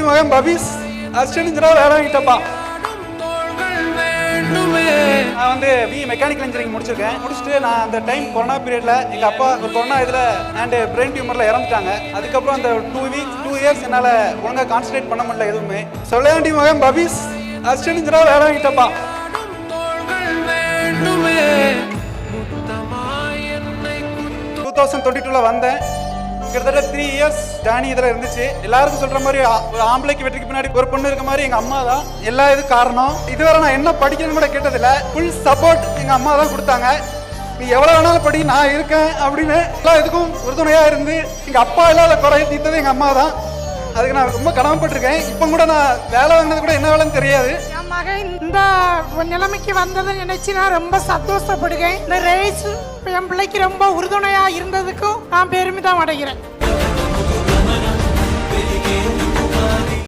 மகன் பபீஸ் assistant engineer வேலை வாங்கிட்டப்பா. நான் வந்து பி மெக்கானிக்கல் இன்ஜினியரிங் முடிச்சுட்டு நான் அந்த டைம் கொரோனா பீரியட்ல எங்கள் அப்பா ஒரு கொரோனா இதில் அண்ட் பிரெயின் டியூமரில் இறந்துட்டாங்க. அதுக்கப்புறம் அந்த 2 இயர்ஸ் என்னால் ஒழுங்காக கான்சன்ட்ரேட் பண்ண முடியல எதுவுமே. சொல்லேண்டி மகன் பபீஸ் அசிஸ்டன்ட் இன்ஜினியர் வேலை வாங்கிட்டப்பா. 2022 வந்தேன். கிட்டத்தட்ட 3 இயர்ஸ் ஜானி இதில் இருந்துச்சு. எல்லாருக்கும் சொல்ற மாதிரி ஒரு ஆம்பளைக்கு வெற்றிக்கு பின்னாடி ஒரு பொண்ணு இருக்க மாதிரி எங்க அம்மா தான் எல்லா இது காரணம். இதுவரை நான் என்ன படிக்கணும்னு கூட கேட்டதில்ல. ஃபுல் சப்போர்ட் எங்க அம்மா தான் கொடுத்தாங்க. நீ எவ்வளவு வேணாலும் படி, நான் இருக்கேன் அப்படின்னு எல்லா இதுக்கும் உறுதுணையா இருந்து எங்க அப்பா இல்லாத குறைய தீர்த்தது எங்க அம்மா தான். அதுக்கு நான் ரொம்ப கடமைப்பட்டிருக்கேன். இப்போ கூட நான் வேலை வாங்கினது கூட என்ன வேலைன்னு தெரியாது. என் மகன் இந்த நிலைமைக்கு வந்ததை நினைச்சு நான் ரொம்ப சந்தோஷப்படுகிறேன். இந்த ரேஸ் என் பிள்ளைக்கு ரொம்ப உறுதுணையா இருந்ததுக்கும் நான் பெருமிதம் அடைகிறேன்.